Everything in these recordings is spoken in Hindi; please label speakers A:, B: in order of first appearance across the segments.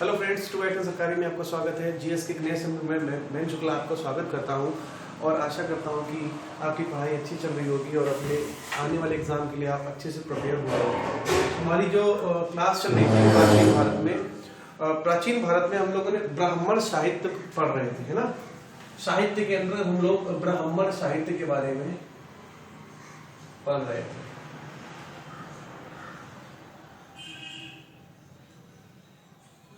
A: हेलो फ्रेंड्स, टू एट सरकारी में आपका स्वागत है। जीएस के नए समय में मैं शुक्ला आपका स्वागत करता हूं और आशा करता हूं कि आपकी पढ़ाई अच्छी चल रही होगी और अपने आने वाले एग्जाम के लिए आप अच्छे से प्रिपेयर हो रहे हो। हमारी जो क्लास चल रही थी प्राचीन भारत में, प्राचीन भारत में हम लोगों ने ब्राह्मण साहित्य पढ़ रहे थे, है ना। साहित्य के अंदर हम लोग ब्राह्मण साहित्य के बारे में पढ़ रहे थे।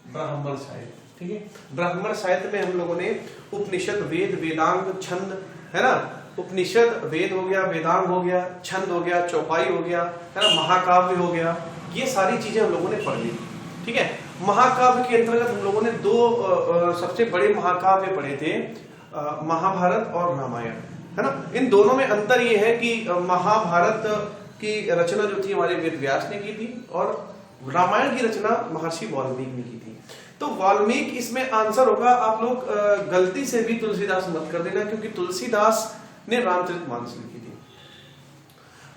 A: ब्राह्मण साहित्य, ठीक है। ब्राह्मण साहित्य में हम लोगों ने उपनिषद, वेद, वेदांग, छंद, है ना। उपनिषद, वेद हो गया, वेदांग हो गया, छंद हो गया, चौपाई हो गया, है ना, महाकाव्य हो गया, ये सारी चीजें हम लोगों ने पढ़ ली, ठीक है। महाकाव्य के अंतर्गत हम लोगों ने दो सबसे बड़े महाकाव्य पढ़े थे, महाभारत और रामायण, है ना। इन दोनों में अंतर ये है कि महाभारत की रचना जो थी हमारे वेद व्यास ने की थी और रामायण की रचना महर्षि वाल्मीकि ने की थी। तो वाल्मीकि इसमें आंसर होगा। आप लोग गलती से भी तुलसीदास मत कर देना, क्योंकि तुलसीदास ने रामचरितमानस लिखी थी।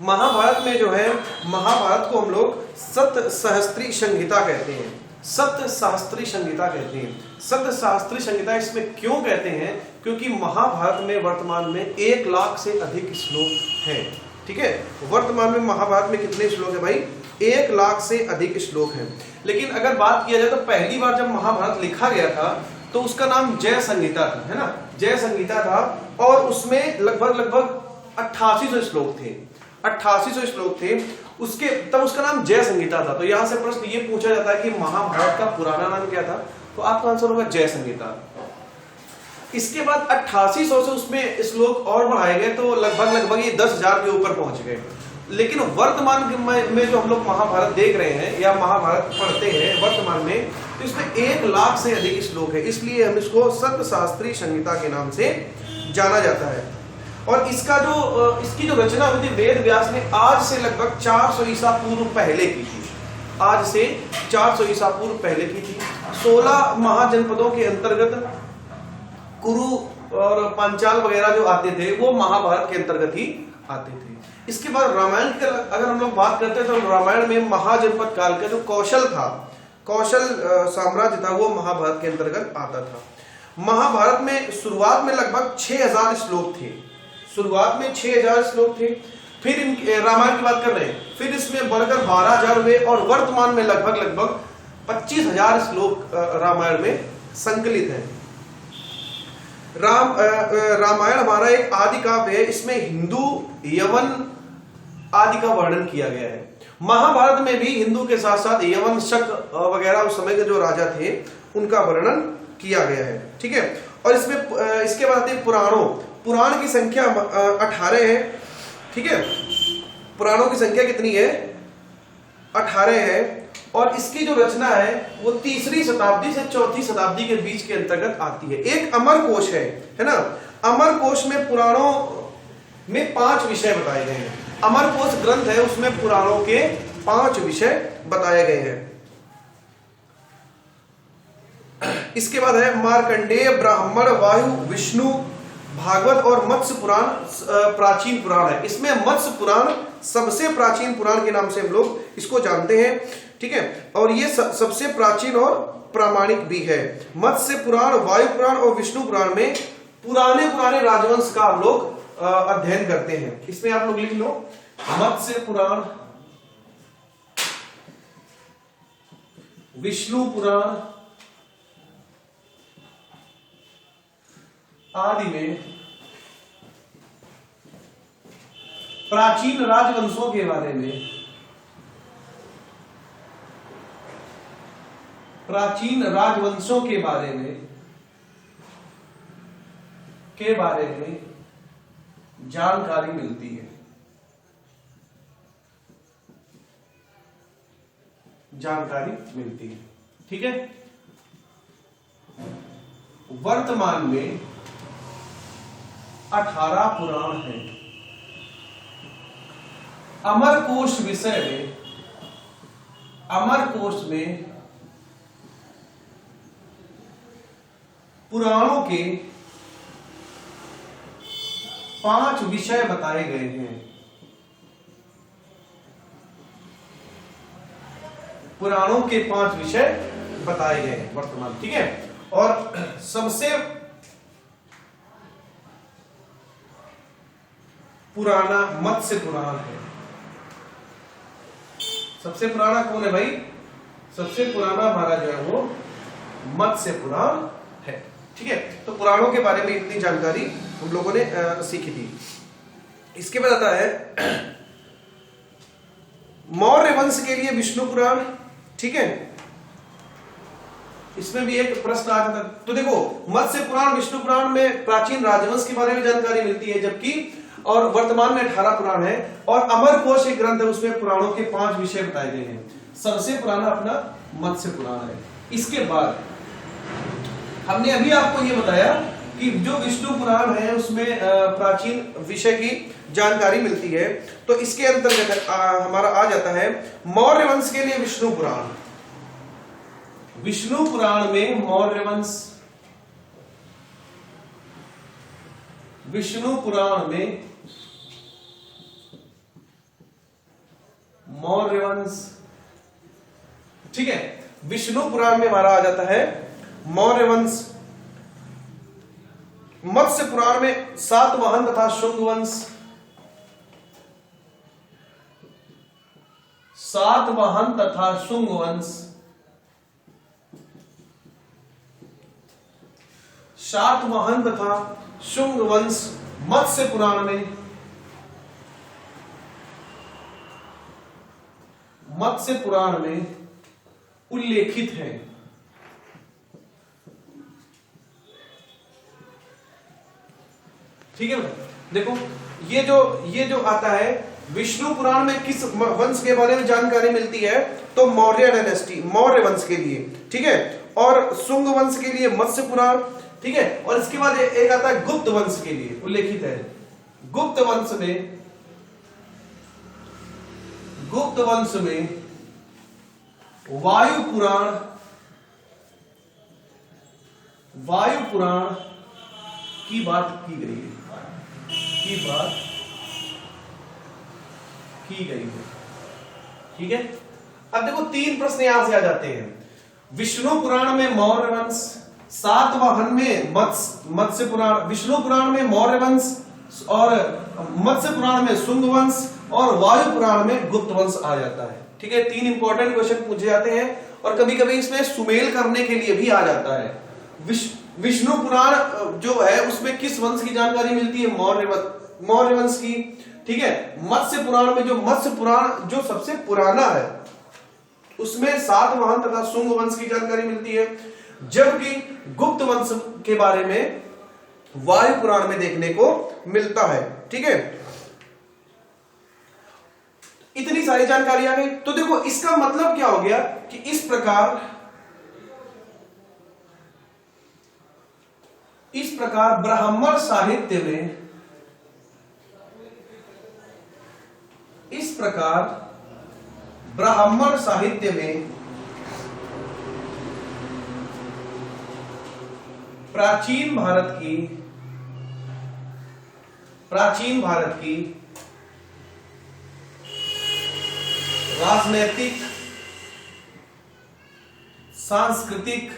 A: महाभारत में जो है, महाभारत को हम लोग सत सहस्त्री संहिता कहते हैं। सत सहस्त्री संहिता कहते हैं। सत सहस्त्री संहिता इसमें क्यों कहते हैं? क्योंकि महाभारत में वर्तमान में 1 लाख से अधिक श्लोक हैं, ठीक है। वर्तमान में महाभारत में कितने श्लोक है भाई? 1 लाख से अधिक श्लोक हैं। लेकिन अगर बात किया जाए तो पहली बार जब महाभारत लिखा गया था तो उसका नाम जय संहिता था, है ना। जय संहिता था और उसमें लगभग 8800 श्लोक थे। 8800 श्लोक थे उसके, तब उसका नाम जय संहिता था। तो यहां से प्रश्न ये पूछा जाता है कि महाभारत का पुराना नाम क्या था? तो आपका आंसर होगा जय संहिता। इसके बाद 8800 से उसमें श्लोक और बढ़ाए गए तो लगभग ये 10,000 के ऊपर पहुंच गए। लेकिन वर्तमान में जो हम लोग महाभारत देख रहे हैं या महाभारत पढ़ते हैं वर्तमान में, तो इसमें 1 लाख से अधिक श्लोक है। इसलिए हम इसको सत शास्त्री संहिता के नाम से जाना जाता है। और इसकी जो रचना हुई थी वेद व्यास ने आज से लगभग 400 ईसा पूर्व पहले की थी। आज से 400 ईसा पूर्व पहले की थी। 16 महाजनपदों के अंतर्गत कुरु और पांचाल वगैरह जो आते थे वो महाभारत के अंतर्गत ही आते थे। इसके बाद रामायण की अगर हम लोग बात करते हैं तो रामायण में महाजनपद काल का जो कौशल था, कौशल साम्राज्य था, वो महाभारत के अंतर्गत आता था। महाभारत में शुरुआत में लगभग 6000 श्लोक थे। शुरुआत में 6000 श्लोक थे। फिर रामायण की बात कर रहे हैं, फिर इसमें बढ़कर 12000 हुए और वर्तमान में लगभग 25000 श्लोक रामायण में संकलित है। रामायण हमारा एक आदि काव्य है। इसमें हिंदू, यवन आदि का वर्णन किया गया है। महाभारत में भी हिंदू के साथ साथ यवन, शक वगैरह उस समय के जो राजा थे उनका वर्णन किया गया है, ठीक है। और इसमें इसके बाद आते हैं पुराणों। पुराण की संख्या 18 है, ठीक है। पुराणों की संख्या कितनी है? 18 है। और इसकी जो रचना है वो 3री शताब्दी से 4थी शताब्दी के बीच के अंतर्गत आती है। एक अमर कोश है ना। अमर कोश में पुराणों में 5 विषय बताए गए हैं। अमर कोश ग्रंथ है, उसमें पुराणों के 5 विषय बताए गए हैं। इसके बाद है मार्कंडेय, ब्राह्मण, वायु, विष्णु, भागवत और मत्स्य पुराण प्राचीन पुराण है। इसमें मत्स्य पुराण सबसे प्राचीन पुराण के नाम से हम लोग इसको जानते हैं, ठीक है। और ये सबसे प्राचीन और प्रामाणिक भी है। मत्स्य पुराण, वायु पुराण और विष्णु पुराण में पुराने राजवंश का हम लोग अध्ययन करते हैं। इसमें आप लोग लिख लो मत्स्य पुराण, विष्णु पुराण आदि में प्राचीन राजवंशों के बारे में, प्राचीन राजवंशों के बारे में जानकारी मिलती है। जानकारी मिलती है, ठीक है। वर्तमान में 18 पुराण हैं। अमरकोश विषय में, अमरकोश में पुराणों के 5 विषय बताए गए हैं। पुराणों के 5 विषय बताए गए हैं वर्तमान, ठीक है। और सबसे पुराना मत्स्य पुराण है। सबसे पुराना कौन है भाई? सबसे पुराना हमारा जो है वो मत्स्य पुराण है, ठीक है। तो पुराणों के बारे में इतनी जानकारी हम लोगों ने सीखी थी। इसके बाद आता है मौर्य वंश के लिए विष्णु पुराण, ठीक है। इसमें भी एक प्रश्न आ जाता है। तो देखो, मत्स्य पुराण, विष्णु पुराण में प्राचीन राजवंश के बारे में जानकारी मिलती है, जबकि और वर्तमान में 18 पुराण है। और अमर कोश एक ग्रंथ है, उसमें पुराणों के 5 विषय बताए गए हैं। सबसे पुराना अपना मत्स्य पुराण है। इसके बाद हमने अभी आपको ये बताया कि जो विष्णु पुराण है उसमें प्राचीन विषय की जानकारी मिलती है। तो इसके अंतर्गत हमारा आ जाता है मौर्य वंश के लिए विष्णु पुराण। विष्णु पुराण में मौर्य वंश, विष्णु पुराण में मौर्य वंश, ठीक है। विष्णु पुराण में हमारा आ जाता है मौर्य वंश। मत्स्य पुराण में सातवाहन तथा शुंग वंश, सातवाहन तथा शुंग वंश, सातवाहन तथा शुंग वंश मत्स्य पुराण में, मत्स्य पुराण में उल्लेखित है। ठीक है, देखो ये जो आता है विष्णु पुराण में किस वंश के बारे में जानकारी मिलती है, तो मौर्य डायनेस्टी, मौर्य वंश के लिए, ठीक है। और शुंग वंश के लिए मत्स्य पुराण, ठीक है। और इसके बाद एक आता है गुप्त वंश के लिए उल्लेखित है। गुप्त वंश में वायु पुराण की बात की गई है, ठीक है। अब देखो 3 प्रश्न यहां से आ जाते हैं। विष्णु पुराण में मौर्य वंश, सातवाहन में मत्स्य पुराण, विष्णु पुराण में मौर्य वंश और मत्स्य पुराण में शुंग वंश और वायु पुराण में गुप्त वंश आ जाता है, ठीक है। 3 इंपॉर्टेंट क्वेश्चन पूछे जाते हैं और कभी कभी इसमें सुमेल करने के लिए भी आ जाता है। विष्णु पुराण जो है उसमें किस वंश की जानकारी मिलती है? मौर्य वंश की, ठीक है। मत्स्य पुराण में जो मत्स्य पुराण जो सबसे पुराना है उसमें सातवाहन तथा शुंग वंश की जानकारी मिलती है, जबकि गुप्त वंश के बारे में वायु पुराण में देखने को मिलता है, ठीक है। इतनी सारी जानकारी आ गई। तो देखो इसका मतलब क्या हो गया कि इस प्रकार ब्राह्मण साहित्य में, इस प्रकार ब्राह्मण साहित्य में प्राचीन भारत की राजनैतिक, सांस्कृतिक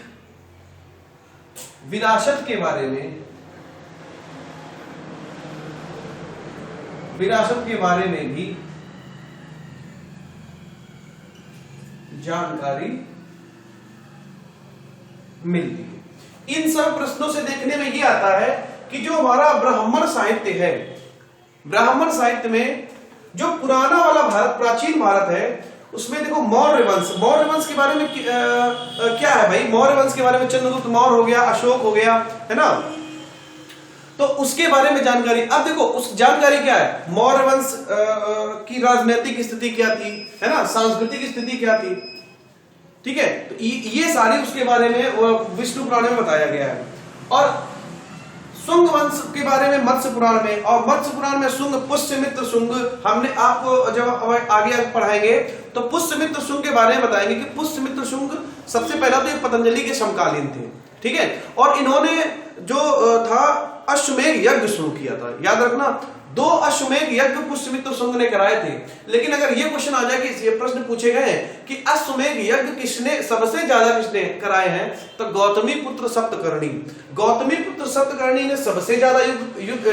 A: विरासत के बारे में भी जानकारी मिलती है। इन सब प्रश्नों से देखने में ये आता है कि जो हमारा ब्राह्मण साहित्य है, ब्राह्मण साहित्य में जो पुराना वाला भारत, प्राचीन भारत है, उसमें देखो मौर्य वंश के बारे में क्या है भाई? मौर्य वंश के बारे में चंद्रगुप्त मौर्य हो गया, अशोक हो गया, है ना। तो उसके बारे में जानकारी। अब देखो उस जानकारी क्या है? मौर्य वंश की राजनीतिक स्थिति क्या थी, है ना, सांस्कृतिक स्थिति क्या थी, ठीक है। तो ये सारी उसके बारे में विष्णु पुराण में बताया गया है। और शुंग वंश के बारे में मत्स्य पुराण में, और मत्स्य पुराण में शुंग, पुष्यमित्र शुंग। हमने आपको जब आगे पढ़ाएंगे तो पुष्यमित्र शुंग के बारे में बताएंगे कि पुष्यमित्र शुंग सबसे पहला तो ये पतंजलि के समकालीन थे, ठीक है। और इन्होंने जो था अश्वमेध यज्ञ शुरू किया था। याद रखना 2 अश्वमेध यज्ञ पुष्यमित्र शुंग ने कराए थे। लेकिन अगर ये क्वेश्चन आ जाए कि ये प्रश्न पूछे गए कि अश्वमेध यज्ञ किसने सबसे ज्यादा किसने कराए हैं, तो गौतमी पुत्र सप्तकर्णी, गौतमी पुत्र सप्तकर्णी ने सबसे ज्यादा युद्ध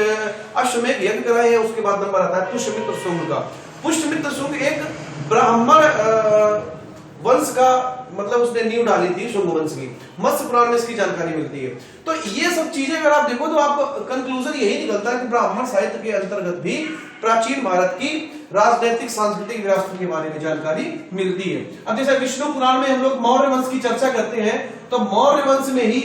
A: अश्वमेध यज्ञ कराए हैं। उसके बाद नंबर आता है पुष्यमित्र शुंग का। पुष्यमित्र शुंग एक ब्राह्मण वंश का मतलब उसने नींव डाली थी शुंग वंश की। मत्स्य पुराण में इसकी जानकारी मिलती है। तो ये सब चीजें अगर आप देखो तो आपको कंक्लूजन यही निकलता है कि ब्राह्मण साहित्य के अंतर्गत भी प्राचीन भारत की राजनीतिक सांस्कृतिक विरासत के बारे में जानकारी मिलती है। अब जैसे विष्णु पुराण में हम लोग मौर्य वंश की चर्चा करते हैं, तो मौर्य वंश में ही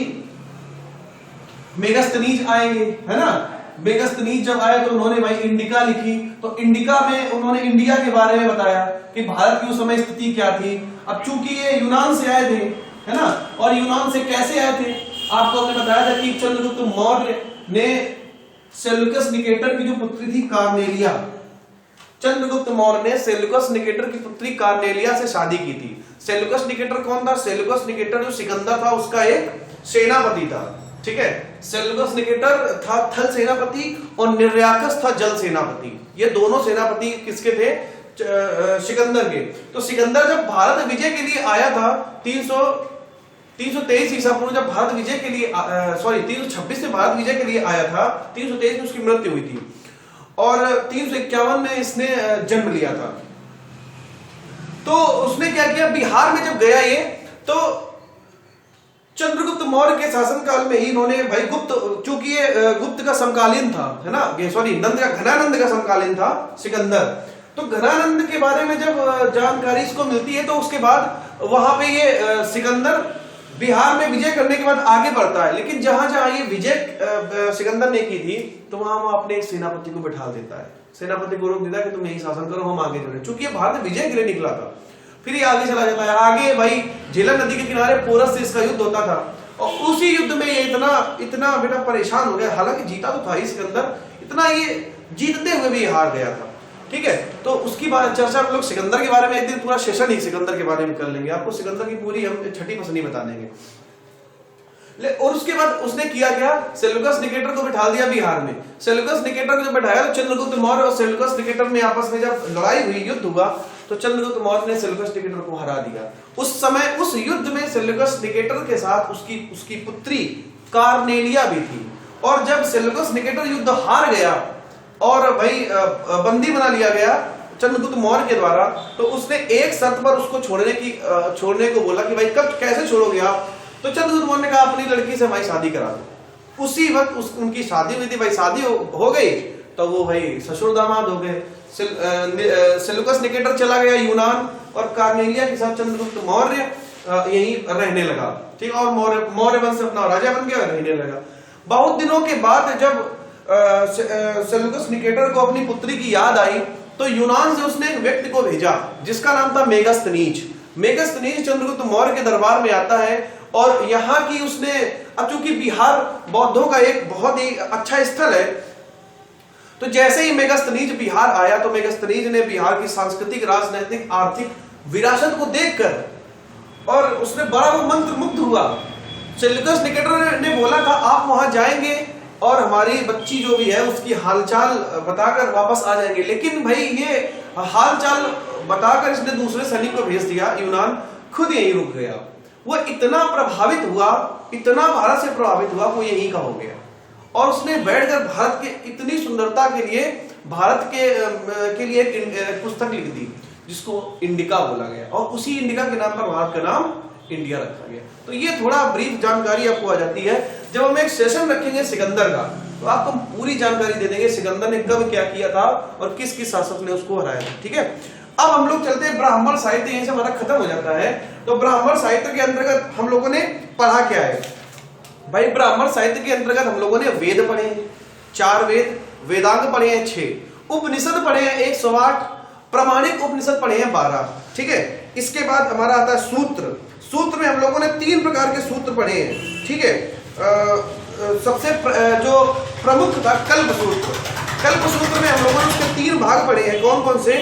A: मेगस्थनीज आएंगे, है ना। मेगस्थनीज जब आए तो उन्होंने भाई इंडिका लिखी, तो इंडिका में उन्होंने इंडिया के बारे में बताया कि भारत की उस समय स्थिति क्या थी। अब चूंकि ये यूनान से आए थे, है ना, और यूनान से कैसे आए थे, आपको हमने बताया था कि चंद्रगुप्त मौर्य ने सेल्यूकस निकेटर की जो पुत्री थी कार्नेलिया, चंद्रगुप्त मौर्य ने सेल्यूकस निकेटर की पुत्री कार्नेलिया से शादी की थी। सेल्यूकस निकेटर कौन था? सेल्यूकस निकेटर जो सिकंदर था उसका एक सेनापति था, ठीक है। सेल्यूकस निकेटर था थल सेनापति और निर्याकस था जल सेनापति। ये दोनों सेनापति किसके थे? सिकंदर के। तो सिकंदर जब भारत विजय के लिए आया था 323 ईसा पूर्व, जब भारत विजय के लिए 326 में भारत विजय के लिए आया था, 323 में उसकी मृत्यु हुई थी और 351 में इसने जन्म लिया था। तो उसने क्या किया, बिहार में जब गया ये, तो चंद्रगुप्त मौर्य के शासनकाल में ही इन्होंने भाई गुप्त, चूंकि ये गुप्त का समकालीन था, है ना, नंद का, घनानंद का समकालीन था सिकंदर। तो घनानंद के बारे में जब जानकारी इसको मिलती है तो उसके बाद वहां पे ये सिकंदर बिहार में विजय करने के बाद आगे बढ़ता है। लेकिन जहां जहां ये विजय सिकंदर ने की थी तो वहां वो अपने एक सेनापति को बैठा देता है, सेनापति को रोक देता है कि तुम यही शासन करो, हम आगे चले। चूंकि ये भारत विजय के लिए निकला था, फिर ये आगे चला जाता है। आगे भाई झेलम नदी के किनारे पोरस से इसका युद्ध होता था और उसी युद्ध में ये इतना बेटा परेशान हो गया। हालांकि जीता तो था ही सिकंदर, इतना ये जीतते हुए भी हार गया था, ठीक है। तो उसकी बात चर्चा हम लोग सिकंदर के बारे में एक दिन पूरा सेशन ही सिकंदर के बारे में कर लेंगे। आपको सिकंदर की पूरी हम छठी पसंदी बता देंगे। और उसके बाद उसने किया क्या, सेल्यूकस निकेटर को बिठा दिया बिहार में। सेल्यूकस निकेटर को जब बैठाया तो चंद्रगुप्त मौर्य और सेल्यूकस निकेटर में आपस में जब लड़ाई हुई, युद्ध हुआ, तो चंद्रगुप्त मौर्य ने सेल्यूकस निकेटर को हरा दिया। उस समय उस युद्ध में सेल्यूकस निकेटर के साथ उसकी पुत्री कार्नेलिया भी थी। और जब सेल्यूकस निकेटर युद्ध हार गया और भाई बंदी बना लिया गया चंद्रगुप्त मौर्य के द्वारा, तो उसने एक शर्त पर उसको छोड़ने को बोला कि भाई कब कैसे छोड़ोगे आप? तो चंद्रगुप्त मौर्य ने कहा अपनी लड़की से भाई शादी करा दो। उसी वक्त उनकी शादी हुई थी, भाई शादी हो गई तो वो भाई ससुर दामाद हो गए। सेल्यूकस निकेटर चला गया यूनान और कार्नेलिया के साथ चंद्रगुप्त मौर्य यहीं रहने लगा, ठीक। और मौर्य वंश अपना राजा बन गया, रहने लगा। बहुत दिनों के बाद जब सेल्यूकस निकेटर को अपनी पुत्री की याद आई तो यूनान से उसने एक व्यक्ति को भेजा जिसका नाम था मेगस्थनीज। मेगस्थनीज चंद्रगुप्त मौर्य के दरबार में आता है और यहाँ की उसने, अब चूंकि बिहार बौद्धों का एक बहुत ही अच्छा स्थल है, तो जैसे ही मेगस्थनीज बिहार आया तो मेगस्थनीज ने बिहार की सांस्कृतिक, राजनैतिक, आर्थिक विरासत को देखकर और उसने बड़ा वो मंत्र मुग्ध हुआ। सेल्यूकस निकेटर ने बोला था आप वहां जाएंगे और हमारी बच्ची जो भी है उसकी हालचाल बताकर वापस आ जाएंगे। लेकिन भाई ये हालचाल बताकर इसने दूसरे सैनिक को भेज दिया, यूनान खुद यहीं रुक गया। वो इतना प्रभावित हुआ, इतना भारत से प्रभावित हुआ, वो यहीं का हो गया और उसने बैठकर भारत के इतनी सुंदरता के लिए भारत के लिए एक पुस्तक लिख दी जिसको इंडिका बोला गया और उसी इंडिका के नाम पर भारत का नाम इंडिया रखा गया। तो ये थोड़ा ब्रीफ जानकारी आपको आ जाती है। जब हम एक सेशन रखेंगे सिकंदर का तो आपको पूरी जानकारी दे देंगे सिकंदर ने कब क्या किया था और किस किस शासक ने उसको हराया था, ठीक है। अब हम लोग चलते हैं ब्राह्मण साहित्य, यहीं से हमारा खत्म हो जाता है। तो ब्राह्मण साहित्य के अंतर्गत हम लोगों ने पढ़ा क्या है भाई? ब्राह्मण साहित्य के अंतर्गत हम लोगों ने वेद पढ़े हैं 4 वेद, वेदांग पढ़े हैं 6, उपनिषद पढ़े हैं 108, प्रामाणिक उपनिषद पढ़े हैं 12, ठीक है। इसके बाद हमारा आता है सूत्र। सूत्र में हम लोगों ने 3 प्रकार के सूत्र पढ़े हैं, ठीक है। सबसे जो प्रमुख था कल्प सूत्र। कल्प सूत्र में हम लोगों ने उसके 3 भाग पढ़े हैं। कौन कौन से?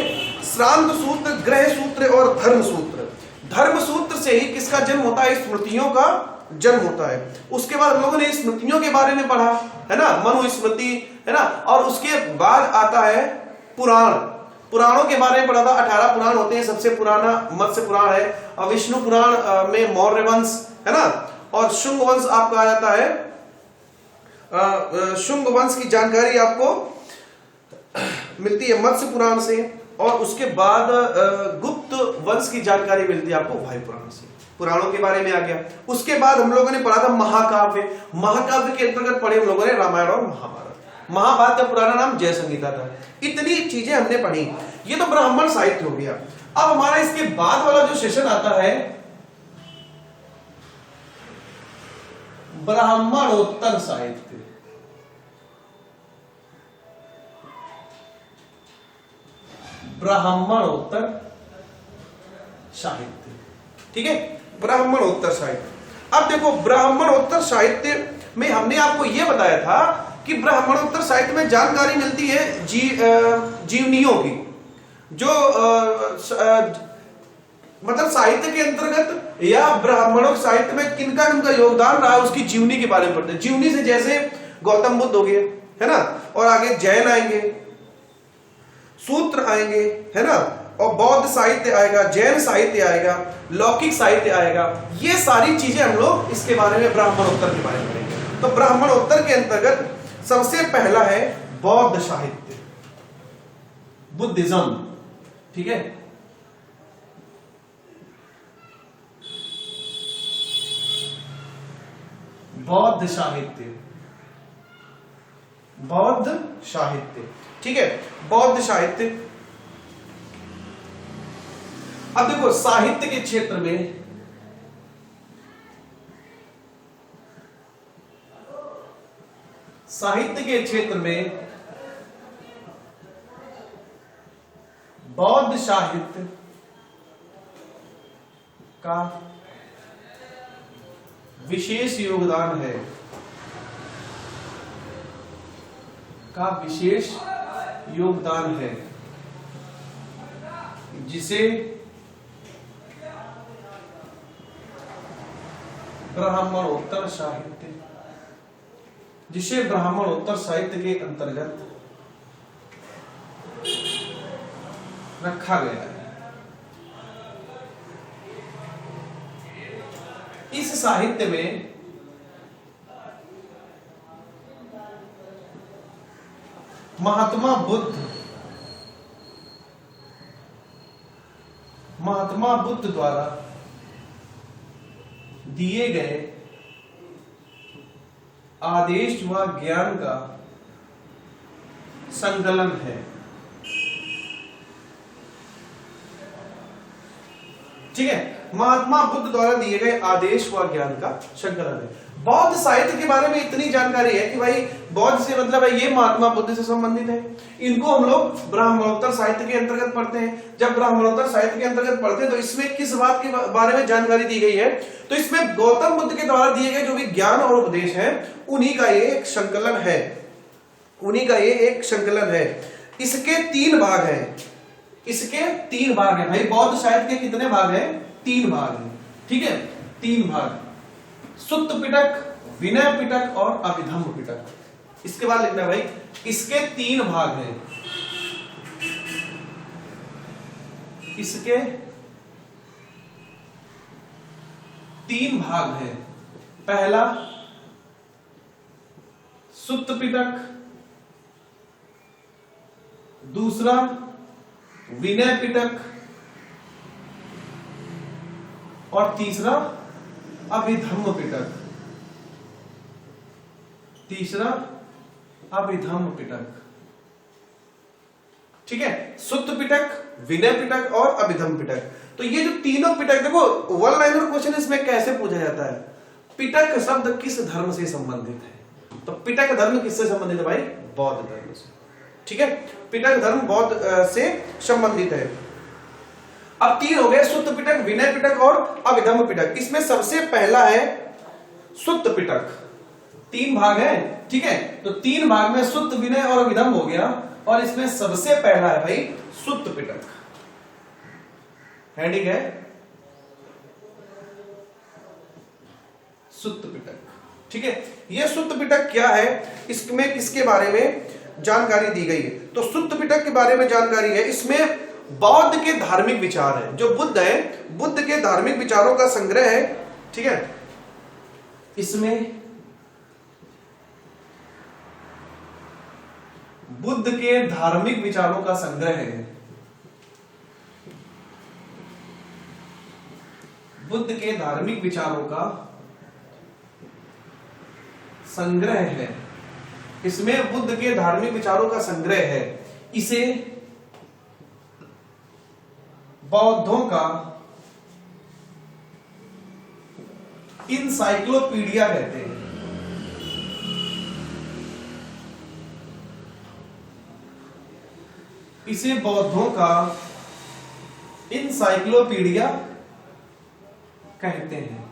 A: श्रांत सूत्र, ग्रह सूत्र और धर्म सूत्र। धर्म सूत्र से ही किसका जन्म होता है? स्मृतियों का जन्म होता है। उसके बाद हम लोगों ने स्मृतियों के बारे में पढ़ा, है ना, मनुस्मृति, है ना, और उसके बाद आता है पुराण। पुराणों के बारे में पढ़ा था, 18 पुराण होते हैं। सबसे पुराना मत्स्य पुराण है, और विष्णु पुराण में मौर्य वंश, है ना, और शुंग वंश आपका आ जाता है। शुंग वंश की जानकारी आपको मिलती है मत्स्य पुराण से, और उसके बाद गुप्त वंश की जानकारी मिलती है आपको वायु पुराण से। पुराणों के बारे में आ गया। उसके बाद हम लोगों ने पढ़ा था महाकाव्य। महाकाव्य के अंतर्गत पढ़े हम लोगों ने रामायण और महाभारत। महाभारत का पुराना नाम जय संहिता था। इतनी चीजें हमने पढ़ी। ये तो ब्राह्मण साहित्य हो गया। अब हमारा इसके बाद वाला जो सेशन आता है ब्राह्मणोत्तर साहित्य। ब्राह्मणोत्तर साहित्य, ठीक है, ब्राह्मणोत्तर साहित्य। अब देखो ब्राह्मणोत्तर साहित्य में हमने आपको यह बताया था कि ब्राह्मणोत्तर साहित्य में जानकारी मिलती है जीवनियों की, जो मतलब साहित्य के अंतर्गत या ब्राह्मणों साहित्य में किनका किनका योगदान रहा है उसकी जीवनी के बारे में पढ़ते हैं। जीवनी से जैसे गौतम बुद्ध हो गए, है ना, और आगे जैन आएंगे, सूत्र आएंगे, है ना, और बौद्ध साहित्य आएगा, जैन साहित्य आएगा, लौकिक साहित्य आएगा। ये सारी चीजें हम लोग इसके बारे में ब्राह्मणोत्तर के बारे में पढ़ेंगे। तो ब्राह्मणोत्तर के अंतर्गत सबसे पहला है बौद्ध साहित्य, बुद्धिज्म, ठीक है। बौद्ध साहित्य, बौद्ध साहित्य, ठीक है, बौद्ध साहित्य। अब देखो साहित्य के क्षेत्र में बौद्ध साहित्य का विशेष योगदान है, जिसे ब्राह्मणोत्तर साहित्य के अंतर्गत रखा गया है। इस साहित्य में महात्मा बुद्ध द्वारा दिए गए आदेश व ज्ञान का संकलन है, ठीक है। महात्मा बुद्ध द्वारा दिए गए आदेश व ज्ञान का संकलन है। बौद्ध साहित्य के बारे में इतनी जानकारी है कि भाई बौद्ध से मतलब है ये महात्मा बुद्ध से संबंधित है। इनको हम लोग ब्राह्मणोत्तर साहित्य के अंतर्गत पढ़ते हैं। जब ब्राह्मणोत्तर साहित्य के अंतर्गत पढ़ते हैं तो इसमें किस बात के बारे में जानकारी दी गई है, तो इसमें गौतम बुद्ध के द्वारा दिए गए जो भी ज्ञान और उपदेश है उन्हीं का ये एक संकलन है। इसके 3 भाग हैं। भाई बौद्ध साहित्य के कितने भाग हैं? 3 भाग हैं, ठीक है, 3 भाग, सुत्त पिटक, विनय पिटक और अभिधम्म पिटक। इसके बाद लिखना भाई इसके 3 भाग हैं। इसके 3 भाग हैं। पहला सुत्त पिटक, दूसरा विनय पिटक और तीसरा अभिधम्म पिटक। ठीक है, सुत्त पिटक, विनय पिटक और अभिधम्म पिटक। तो ये जो तीनों पिटक, देखो वन लाइनर क्वेश्चन इसमें कैसे पूछा जाता है, पिटक शब्द किस धर्म से संबंधित है? तो पिटक धर्म किससे संबंधित है भाई? बौद्ध धर्म से। ठीक है, पिटक धर्म बौद्ध से संबंधित है। अब 3 हो गए, सुत्त पिटक, विनय पिटक और अभिधम्म पिटक। इसमें सबसे पहला है सुत्त पिटक। 3 भाग है, ठीक है, तो 3 भाग में सुत्त, विनय और अभिधम्म हो गया, और इसमें सबसे पहला है भाई सुत्त पिटक। हेडिंग है सुत्त पिटक। ठीक है, ये सुत्त पिटक क्या है, इसमें किसके बारे में जानकारी दी गई है? तो सुत्त पिटक के बारे में जानकारी है, इसमें बौद्ध के धार्मिक विचार है। जो बुद्ध है, बुद्ध के धार्मिक विचारों का संग्रह है। ठीक है, इसमें बुद्ध के धार्मिक विचारों का संग्रह है। बुद्ध के धार्मिक विचारों का संग्रह है, इसमें बुद्ध के धार्मिक विचारों का संग्रह है। इसे बौद्धों का इनसाइक्लोपीडिया कहते हैं। इसे बौद्धों का इनसाइक्लोपीडिया कहते हैं।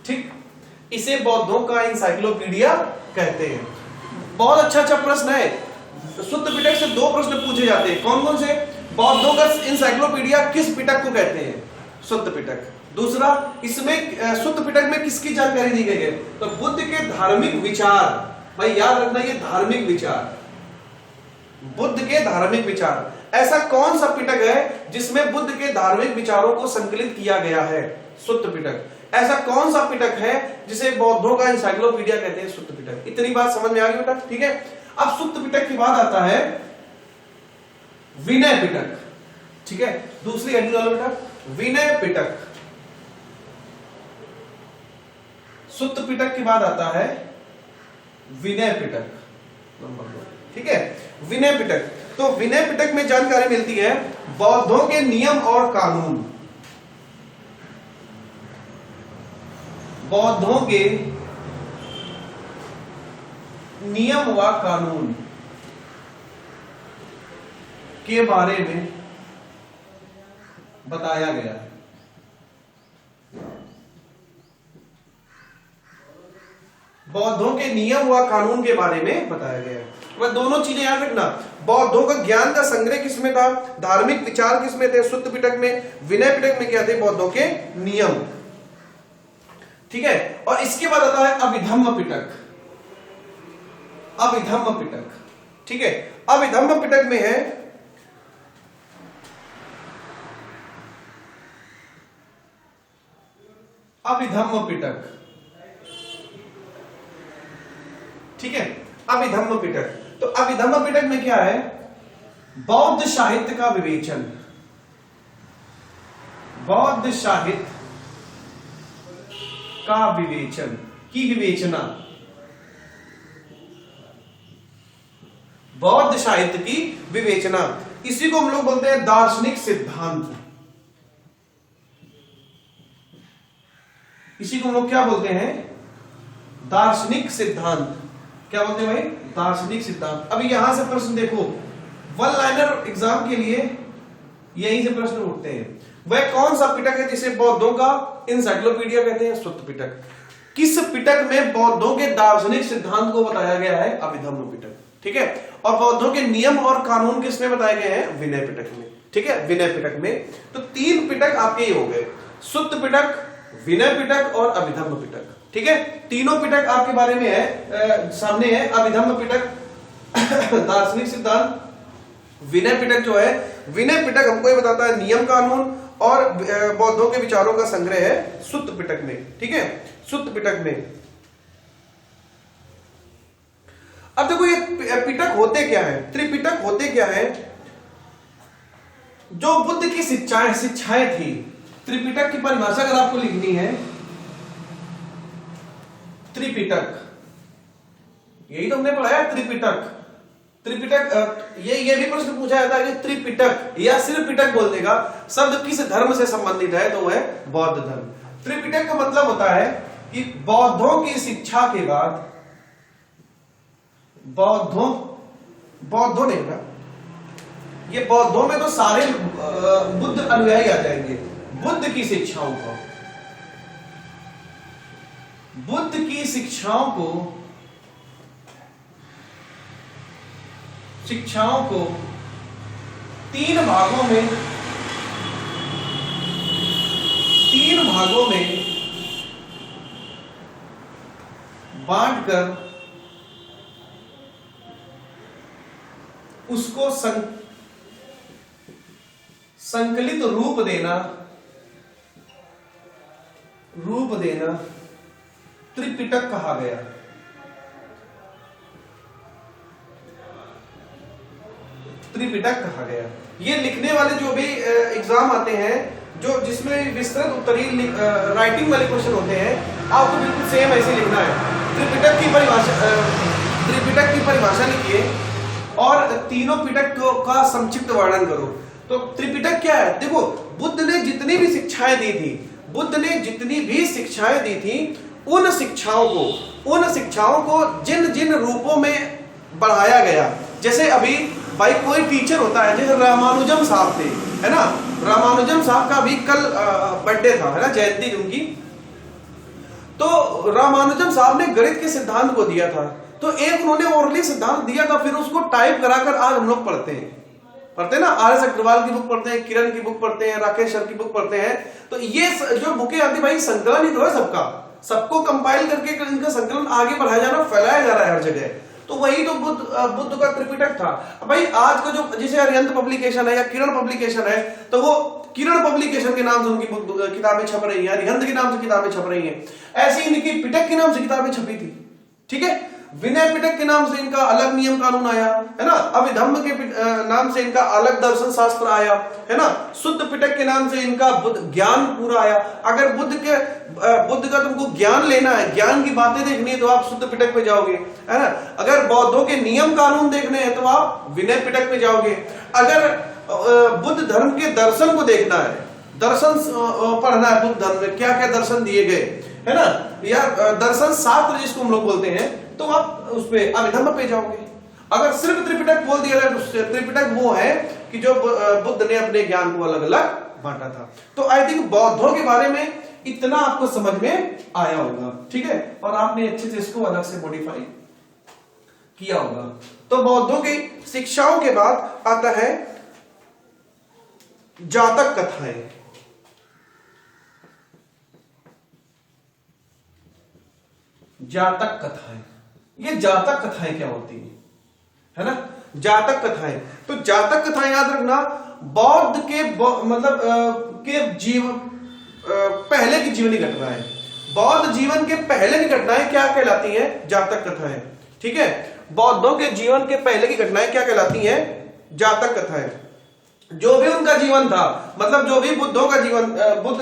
A: ठीक, इसे बौद्धों का इनसाइक्लोपीडिया कहते हैं। बहुत अच्छा प्रश्न है। सुत्त पिटक से 2 प्रश्न पूछे जाते हैं। कौन कौन से? बौद्धों का इनसाइक्लोपीडिया किस पिटक को कहते हैं? सुत्त पिटक। दूसरा, इसमें सुत्त पिटक में किसकी जानकारी दी गई है? तो बुद्ध के धार्मिक विचार। भाई याद रखना, ये धार्मिक विचार, बुद्ध के धार्मिक विचार। ऐसा कौन सा पिटक है जिसमें बुद्ध के धार्मिक विचारों को संकलित किया गया है? सुत्त पिटक। ऐसा कौन सा पिटक है जिसे बौद्धों का एनसाइक्लोपीडिया कहते हैं? सुत्त पिटक। इतनी बात समझ में आ गई बेटा? ठीक है, अब सुत्त पिटक के बाद आता है विनय पिटक। ठीक है, दूसरी हेडिंग डालो बेटा, विनय पिटक। सुत्त पिटक के बाद आता है विनय पिटक, नंबर 2। ठीक है, विनय पिटक। तो विनय पिटक में जानकारी मिलती है बौद्धों के नियम और कानून, बौद्धों के नियम व कानून के बारे में बताया गया है। बौद्धों के नियम व कानून के बारे में बताया गया है। वह दोनों चीजें याद रखना, बौद्धों का ज्ञान का संग्रह किसमें था? धार्मिक विचार किसमें थे? सुत्त पिटक में। विनय पिटक में क्या थे? बौद्धों के नियम। ठीक है, और इसके बाद आता है अभिधम्म पिटक। अभिधम्म पिटक। ठीक है, अभिधम्म पिटक में है अभिधम्म पिटक। ठीक है, अभिधम्म पिटक। तो अभिधम्म पिटक में क्या है? बौद्ध साहित्य का विवेचन, बौद्ध साहित्य का विवेचन की विवेचना, बौद्ध साहित्य की विवेचना। इसी को हम लोग बोलते हैं दार्शनिक सिद्धांत। इसी को हम लोग क्या बोलते हैं? दार्शनिक सिद्धांत। क्या बोलते हैं भाई? दार्शनिक सिद्धांत। अभी यहां से प्रश्न देखो, 1 लाइनर एग्जाम के लिए यहीं से प्रश्न उठते हैं। वह कौन सा पिटक है जिसे बौद्धों का एनसाइक्लोपीडिया कहते हैं? सुत्त पिटक। किस पिटक में बौद्धों के दार्शनिक सिद्धांत को बताया गया है? अभिधम्म पिटक। ठीक है, और बौद्धों के नियम और कानून किसमें बताए गए हैं? विनय पिटक में। ठीक है, विनय पिटक में। तो 3 पिटक आपके ही हो गए, सुत्त पिटक, विनय पिटक और अभिधम्म पिटक। ठीक है, तीनों पिटक आपके बारे में है, सामने है। अभिधम्म पिटक दार्शनिक सिद्धांत, विनय पिटक जो है, विनय पिटक हमको ये बताता है नियम कानून, और बौद्धों के विचारों का संग्रह है सुत्त पिटक में। ठीक है, सुत्त पिटक में। अब देखो ये पिटक होते क्या है, त्रिपिटक होते क्या है? जो बुद्ध की शिक्षाएं थी। त्रिपिटक की परिभाषा अगर आपको लिखनी है, त्रिपिटक, यही तो हमने पढ़ाया त्रिपिटक। त्रिपिटक, ये भी प्रश्न पूछा जाता है कि त्रिपिटक या सिर्फ पिटक बोल देगा, शब्द किस धर्म से संबंधित है? तो वह बौद्ध धर्म। त्रिपिटक का मतलब होता है कि बौद्धों की शिक्षा के बाद, बौद्धों ने ना, ये बौद्धों में तो सारे बुद्ध अनुयायी आ जाएंगे। बुद्ध की शिक्षाओं को, बुद्ध की शिक्षाओं को 3 भागों में 3 भागों में बांटकर उसको संकलित रूप देना त्रिपिटक कहा गया। त्रिपिटक कहा गया। ये लिखने वाले जो भी एग्जाम आते हैं, जो जिसमें विस्तृत उत्तरीय राइटिंग वाले क्वेश्चन होते हैं, आपको बिल्कुल सेम ऐसे लिखना है। त्रिपिटक की परिभाषा लिखिए और तीनों पिटक का संक्षिप्त वर्णन करो। तो त्रिपिटक क्या है? देखो, बुद्ध ने जितनी भी शिक्षाएं दी थी, उन शिक्षाओं को जिन जिन रूपों में बढ़ाया गया। जैसे अभी भाई कोई टीचर होता है, जैसे रामानुजम साहब थे, है ना, रामानुजम साहब का भी कल बर्थडे था, है ना, जयंती उनकी। तो रामानुजम साहब ने गणित के सिद्धांत को दिया था, तो एक उन्होंने ओरली सिद्धांत दिया था, फिर उसको टाइप कराकर आज हम लोग पढ़ते हैं ना। आर.एस. अग्रवाल की बुक पढ़ते हैं, किरण की बुक पढ़ते हैं, राकेश सर की बुक पढ़ते हैं। तो ये जो बुकें आती भाई, संकलन ही तो है सबको कंपाइल करके इनका संकलन आगे बढ़ाया जा रहा है, फैलाया जा रहा है हर जगह। तो वही तो बुद्ध का त्रिपिटक था भाई। आज का जो जैसे अरिहंत पब्लिकेशन है या किरण पब्लिकेशन है, तो वो किरण पब्लिकेशन के नाम से उनकी किताबें छप रही हैं, अरिहंत के नाम से किताबें छप रही हैं। ऐसी इनकी पिटक के नाम से किताबें छपी थी, ठीक है। विनय पिटक के नाम से इनका अलग नियम कानून आया, है ना। अभिधम्म के नाम से इनका अलग दर्शन शास्त्र आया, है ना। शुद्ध पिटक के नाम से इनका बुद्ध ज्ञान पूरा आया। अगर बुद्ध का तुमको ज्ञान लेना है, ज्ञान की बातें देखनी है, तो आप शुद्ध पिटक पे जाओगे, है ना। अगर बौद्धों के नियम कानून देखने हैं, तो आप विनय पिटक पे जाओगे। अगर बुद्ध धर्म के दर्शन को देखना है, दर्शन पढ़ना है, बुद्ध धर्म में क्या क्या दर्शन दिए गए, है ना, या दर्शन शास्त्र जिसको हम लोग बोलते हैं, तो आप उस पे अभिधम्म पे जाओगे। अगर सिर्फ त्रिपिटक बोल दिया जाए, तो त्रिपिटक वो है कि जो बुद्ध ने अपने ज्ञान को अलग अलग बांटा था। तो आई थिंक बौद्धों के बारे में इतना आपको समझ में आया होगा, ठीक है, और आपने अच्छे से इसको अलग से मॉडिफाई किया होगा। तो बौद्धों की शिक्षाओं के बाद आता है जातक कथाएं। जातक कथाएं, ये जातक कथाएं क्या होती है ना। जातक कथाएं, तो जातक कथाएं याद रखना, बौद्ध के के जीवन पहले की जीवनी घटनाएं, बौद्ध जीवन के पहले की घटनाएं क्या कहलाती हैं? जातक कथाएं, ठीक है। बौद्धों के जीवन के पहले की घटनाएं क्या कहलाती हैं? जातक कथाएं। जो भी उनका जीवन था, मतलब जो भी बुद्ध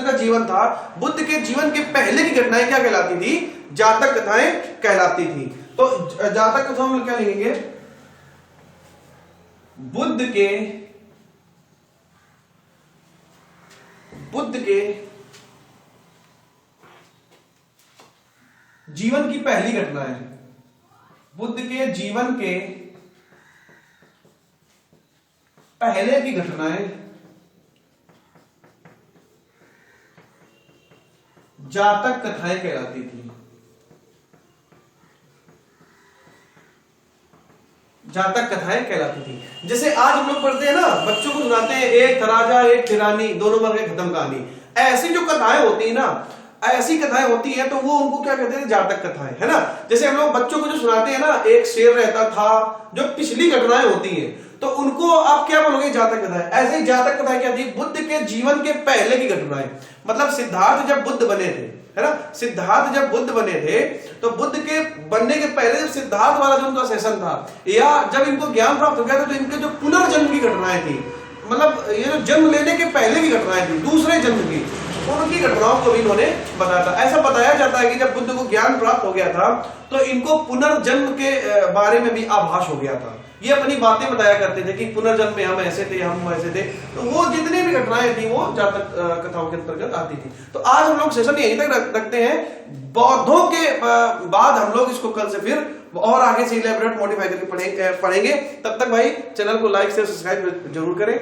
A: का जीवन था, बुद्ध के जीवन के पहले की घटनाएं क्या कहलाती थी? जातक कथाएं कहलाती थी। तो जातक कथाओं में क्या लिखेंगे? बुद्ध के जीवन की पहली घटनाएं, बुद्ध के जीवन के पहले की घटनाएं जातक कथाएं कहलाती थी। जातक कथाएं कहलाती थी। जैसे आज हम लोग पढ़ते हैं ना, बच्चों को सुनाते हैं, एक था राजा एक थी रानी, दोनों मर गए, खत्म कहानी। ऐसी जो कथाएं होती है ना, ऐसी कथाएं होती हैं, तो वो उनको क्या कहते हैं? जातक कथाएं, है ना। जैसे हम लोग बच्चों को जो सुनाते हैं ना, एक शेर रहता था, जो पिछली घटनाएं होती हैं, तो उनको आप क्या बोलोगे? जातक कथाएं। ऐसे ही जातक कथाएं क्या थी? बुद्ध के जीवन के पहले की घटनाएं। मतलब सिद्धार्थ जब बुद्ध बने थे, है ना, सिद्धार्थ जब बुद्ध बने थे, तो बुद्ध के बनने के पहले जब सिद्धार्थ वाला जो उनका सेशन था, या जब इनको ज्ञान प्राप्त हो गया था, तो इनके जो पुनर्जन्म की घटनाएं थी, मतलब ये जो जन्म लेने के पहले की घटनाएं थी, दूसरे जन्म की, उनकी घटनाओं को भी इन्होंने बताया था। ऐसा बताया जाता है कि जब बुद्ध को ज्ञान प्राप्त हो गया था, तो इनको पुनर्जन्म के बारे में भी आभास हो गया था। ये अपनी बातें बताया करते थे कि पुनर्जन्म में हम ऐसे थे, हम वैसे थे। तो वो जितनी भी घटनाएं थी, वो जातक कथाओं के अंतर्गत आती थी। तो आज हम लोग सेशन यहीं तक रखते हैं। बौद्धों के बाद हम लोग इसको कल से फिर और आगे से इलेबोरेट मॉडिफाई करके पढ़ेंगे। तब तक भाई चैनल को लाइक से सब्सक्राइब जरूर करें।